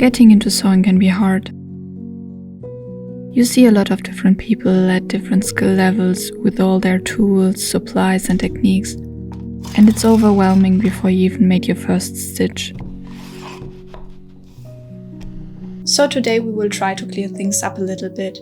Getting into sewing can be hard. You see a lot of different people at different skill levels with all their tools, supplies and techniques, and it's overwhelming before you even make your first stitch. So today we will try to clear things up a little bit.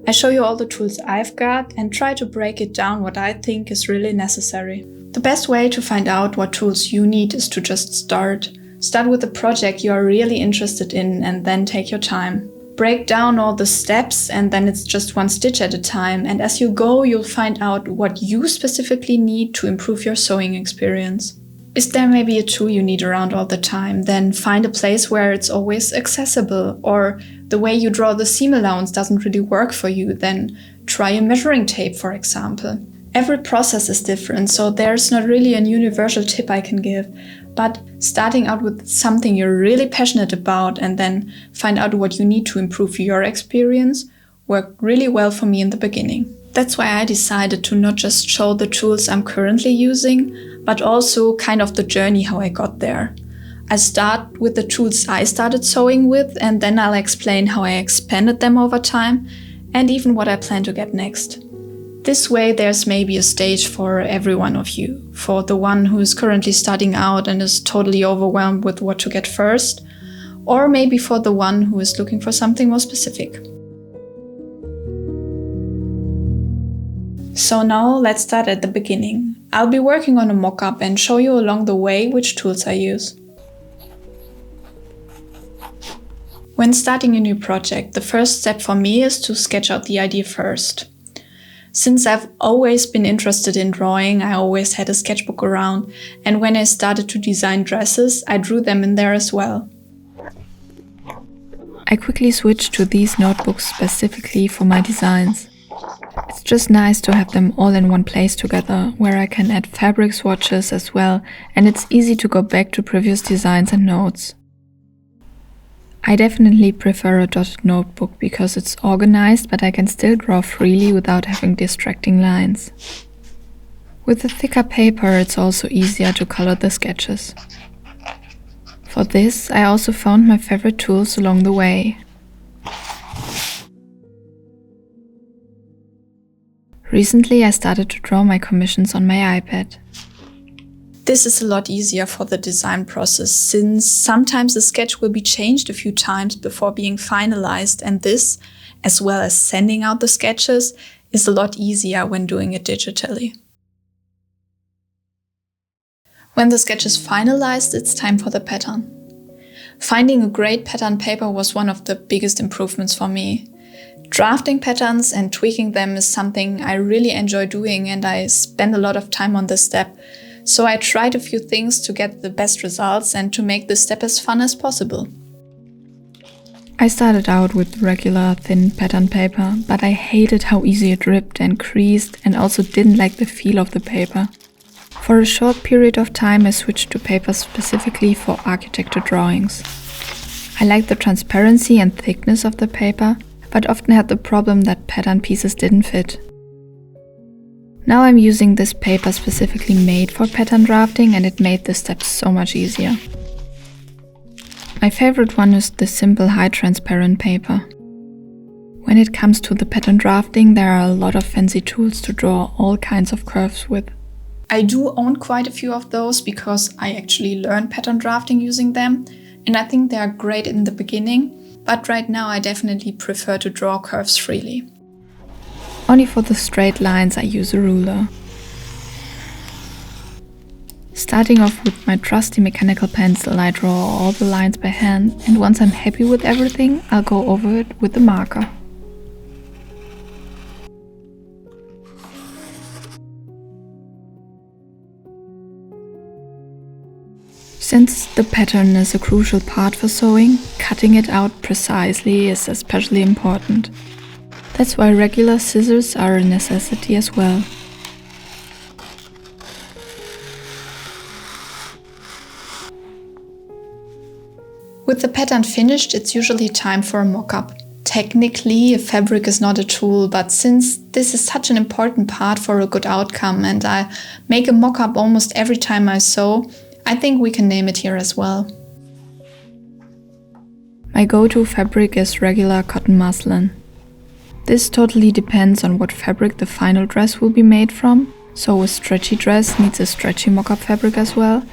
I show you all the tools I've got and try to break it down what I think is really necessary. The best way to find out what tools you need is to just start. Start with a project you are really interested in and then take your time. Break down all the steps and then it's just one stitch at a time, and as you go you'll find out what you specifically need to improve your sewing experience. Is there maybe a tool you need around all the time? Then find a place where it's always accessible, or the way you draw the seam allowance doesn't really work for you, then try a measuring tape, for example. Every process is different, so there's not really a universal tip I can give, but starting out with something you're really passionate about and then find out what you need to improve your experience worked really well for me in the beginning. That's why I decided to not just show the tools I'm currently using, but also kind of the journey how I got there. I start with the tools I started sewing with, and then I'll explain how I expanded them over time and even what I plan to get next. This way there's maybe a stage for every one of you, for the one who is currently starting out and is totally overwhelmed with what to get first, or maybe for the one who is looking for something more specific. So now let's start at the beginning. I'll be working on a mock-up and show you along the way which tools I use. When starting a new project, the first step for me is to sketch out the idea first. Since I've always been interested in drawing, I always had a sketchbook around, and when I started to design dresses, I drew them in there as well. I quickly switched to these notebooks specifically for my designs. It's just nice to have them all in one place together, where I can add fabric swatches as well, and it's easy to go back to previous designs and notes. I definitely prefer a dotted notebook because it's organized, but I can still draw freely without having distracting lines. With a thicker paper, it's also easier to color the sketches. For this, I also found my favorite tools along the way. Recently, I started to draw my commissions on my iPad. This is a lot easier for the design process, since sometimes the sketch will be changed a few times before being finalized, and this, as well as sending out the sketches, is a lot easier when doing it digitally. When the sketch is finalized, it's time for the pattern. Finding a great pattern paper was one of the biggest improvements for me. Drafting patterns and tweaking them is something I really enjoy doing, and I spend a lot of time on this step. So I tried a few things to get the best results and to make this step as fun as possible. I started out with regular thin pattern paper, but I hated how easy it ripped and creased, and also didn't like the feel of the paper. For a short period of time I switched to paper specifically for architecture drawings. I liked the transparency and thickness of the paper, but often had the problem that pattern pieces didn't fit. Now I'm using this paper specifically made for pattern drafting, and it made the steps so much easier. My favorite one is the simple high transparent paper. When it comes to the pattern drafting, there are a lot of fancy tools to draw all kinds of curves with. I do own quite a few of those because I actually learned pattern drafting using them, and I think they are great in the beginning, but right now I definitely prefer to draw curves freely. Only for the straight lines I use a ruler. Starting off with my trusty mechanical pencil, I draw all the lines by hand, and once I'm happy with everything, I'll go over it with a marker. Since the pattern is a crucial part for sewing, cutting it out precisely is especially important. That's why regular scissors are a necessity as well. With the pattern finished, it's usually time for a mock-up. Technically, a fabric is not a tool, but since this is such an important part for a good outcome and I make a mock-up almost every time I sew, I think we can name it here as well. My go-to fabric is regular cotton muslin. This totally depends on what fabric the final dress will be made from, so a stretchy dress needs a stretchy mock-up fabric as well.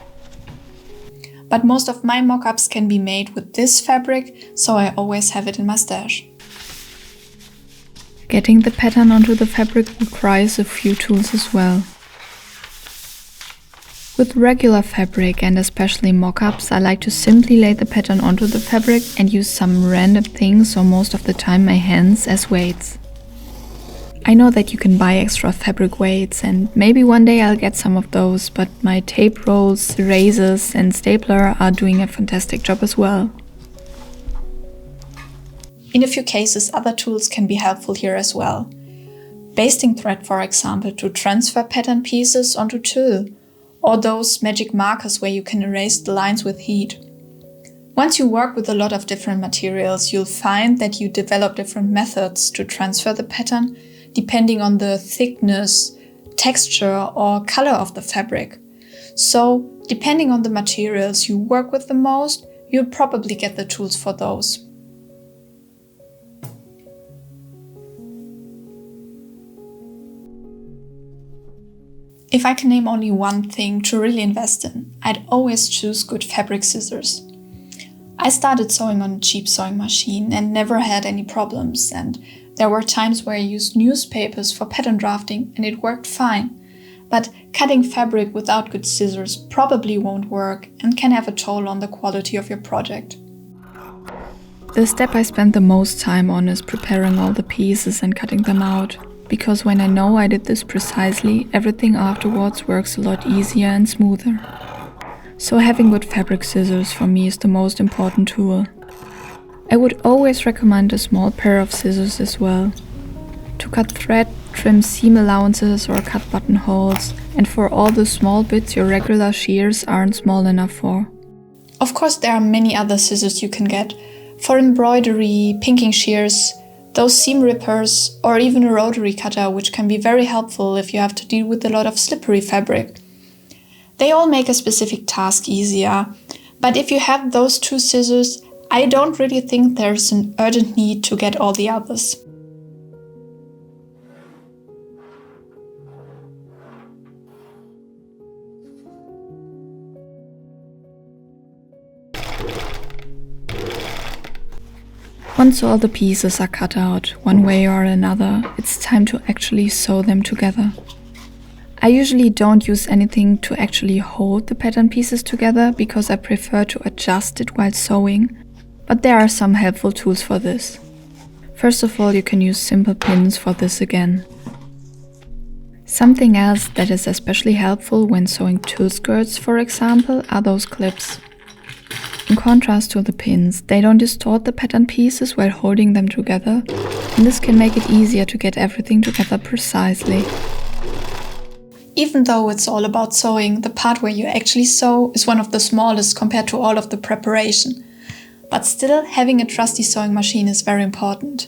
But most of my mock-ups can be made with this fabric, so I always have it in my stash. Getting the pattern onto the fabric requires a few tools as well. With regular fabric and especially mock-ups, I like to simply lay the pattern onto the fabric and use some random things, or most of the time my hands, as weights. I know that you can buy extra fabric weights, and maybe one day I'll get some of those, but my tape rolls, erasers and Staedtler are doing a fantastic job as well. In a few cases, other tools can be helpful here as well. Basting thread, for example, to transfer pattern pieces onto tulle, or those magic markers where you can erase the lines with heat. Once you work with a lot of different materials, you'll find that you develop different methods to transfer the pattern depending on the thickness, texture or color of the fabric. So, depending on the materials you work with the most, you'll probably get the tools for those. If I can name only one thing to really invest in, I'd always choose good fabric scissors. I started sewing on a cheap sewing machine and never had any problems, and there were times where I used newspapers for pattern drafting and it worked fine. But cutting fabric without good scissors probably won't work and can have a toll on the quality of your project. The step I spend the most time on is preparing all the pieces and cutting them out. Because when I know I did this precisely, everything afterwards works a lot easier and smoother. So having good fabric scissors for me is the most important tool. I would always recommend a small pair of scissors as well. To cut thread, trim seam allowances or cut buttonholes, and for all the small bits your regular shears aren't small enough for. Of course, there are many other scissors you can get. For embroidery, pinking shears, those seam rippers, or even a rotary cutter, which can be very helpful if you have to deal with a lot of slippery fabric. They all make a specific task easier, but if you have those two scissors, I don't really think there's an urgent need to get all the others. Once all the pieces are cut out, one way or another, it's time to actually sew them together. I usually don't use anything to actually hold the pattern pieces together because I prefer to adjust it while sewing, but there are some helpful tools for this. First of all, you can use simple pins for this again. Something else that is especially helpful when sewing tulle skirts, for example, are those clips. In contrast to the pins, they don't distort the pattern pieces while holding them together, and this can make it easier to get everything together precisely. Even though it's all about sewing, the part where you actually sew is one of the smallest compared to all of the preparation. But still, having a trusty sewing machine is very important.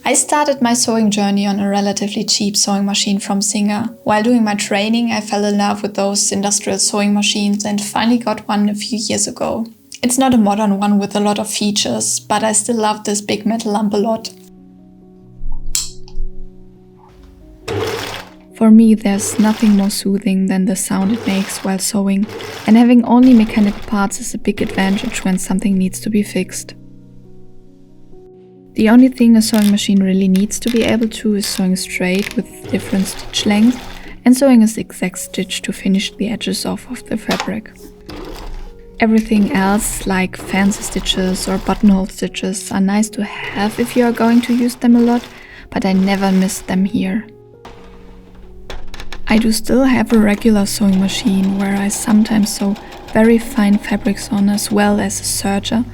I started my sewing journey on a relatively cheap sewing machine from Singer. While doing my training, I fell in love with those industrial sewing machines and finally got one a few years ago. It's not a modern one with a lot of features, but I still love this big metal lump a lot. For me, there's nothing more soothing than the sound it makes while sewing, and having only mechanical parts is a big advantage when something needs to be fixed. The only thing a sewing machine really needs to be able to is sewing straight with different stitch lengths and sewing a zigzag stitch to finish the edges off of the fabric. Everything else, like fancy stitches or buttonhole stitches, are nice to have if you are going to use them a lot, but I never miss them here. I do still have a regular sewing machine where I sometimes sew very fine fabrics on as well as a serger,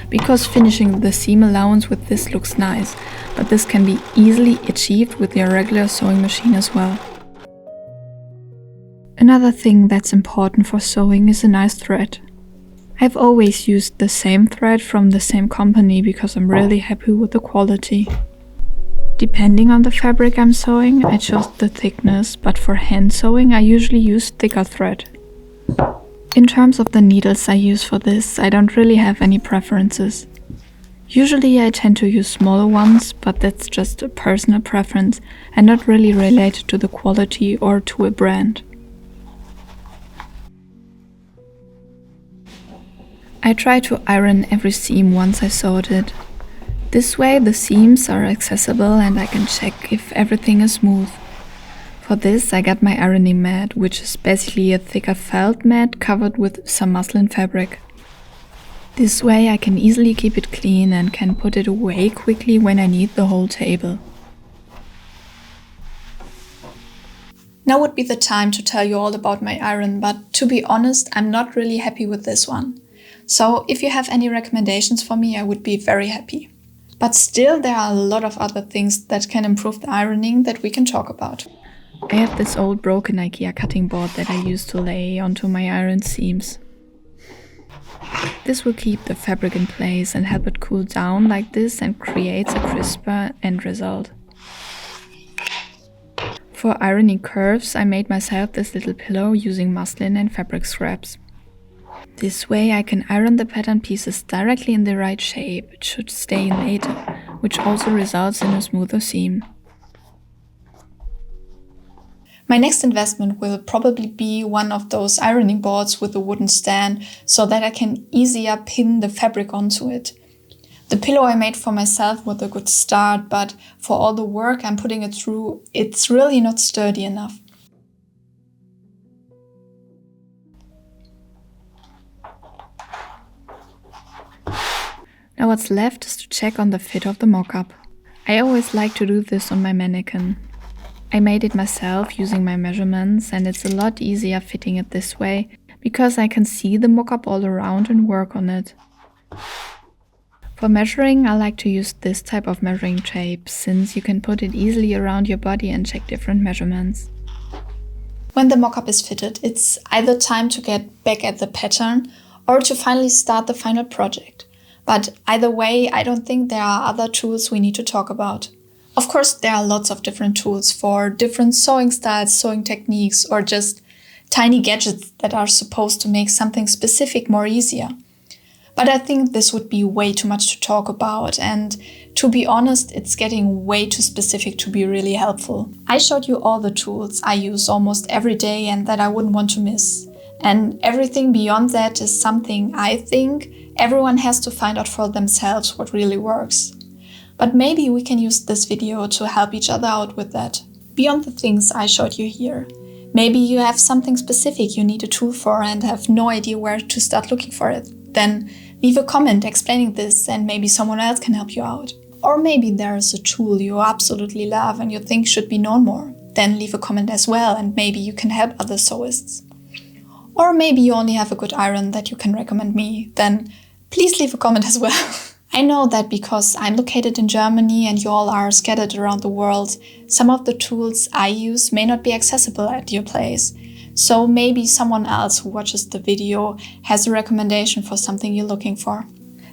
because finishing the seam allowance with this looks nice, but this can be easily achieved with your regular sewing machine as well. Another thing that's important for sewing is a nice thread. I've always used the same thread from the same company because I'm really happy with the quality. Depending on the fabric I'm sewing, I chose the thickness, but for hand sewing I usually use thicker thread. In terms of the needles I use for this, I don't really have any preferences. Usually I tend to use smaller ones, but that's just a personal preference and not really related to the quality or to a brand. I try to iron every seam once I sewed it. This way the seams are accessible and I can check if everything is smooth. For this I got my ironing mat, which is basically a thicker felt mat covered with some muslin fabric. This way I can easily keep it clean and can put it away quickly when I need the whole table. Now would be the time to tell you all about my iron, but to be honest, I'm not really happy with this one. So if you have any recommendations for me, I would be very happy. But still, there are a lot of other things that can improve the ironing that we can talk about. I have this old broken IKEA cutting board that I used to lay onto my iron seams. This will keep the fabric in place and help it cool down like this and creates a crisper end result. For ironing curves, I made myself this little pillow using muslin and fabric scraps. This way I can iron the pattern pieces directly in the right shape it should stay in later, which also results in a smoother seam. My next investment will probably be one of those ironing boards with a wooden stand so that I can easier pin the fabric onto it. The pillow I made for myself was a good start, but for all the work I'm putting it through, it's really not sturdy enough. Now what's left is to check on the fit of the mock-up. I always like to do this on my mannequin. I made it myself using my measurements and it's a lot easier fitting it this way because I can see the mock-up all around and work on it. For measuring, I like to use this type of measuring tape since you can put it easily around your body and check different measurements. When the mock-up is fitted, it's either time to get back at the pattern or to finally start the final project. But either way, I don't think there are other tools we need to talk about. Of course, there are lots of different tools for different sewing styles, sewing techniques, or just tiny gadgets that are supposed to make something specific more easier. But I think this would be way too much to talk about, and to be honest, it's getting way too specific to be really helpful. I showed you all the tools I use almost every day and that I wouldn't want to miss. And everything beyond that is something I think everyone has to find out for themselves what really works. But maybe we can use this video to help each other out with that. Beyond the things I showed you here, maybe you have something specific you need a tool for and have no idea where to start looking for it. Then leave a comment explaining this and maybe someone else can help you out. Or maybe there is a tool you absolutely love and you think should be known more. Then leave a comment as well and maybe you can help other sewists. Or maybe you only have a good iron that you can recommend me. Then please leave a comment as well. I know that because I'm located in Germany and you all are scattered around the world, some of the tools I use may not be accessible at your place. So maybe someone else who watches the video has a recommendation for something you're looking for.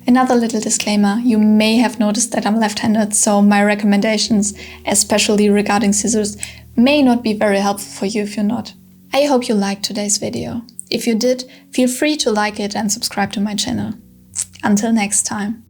Another little disclaimer, you may have noticed that I'm left-handed, so my recommendations, especially regarding scissors, may not be very helpful for you if you're not. I hope you liked today's video. If you did, feel free to like it and subscribe to my channel. Until next time.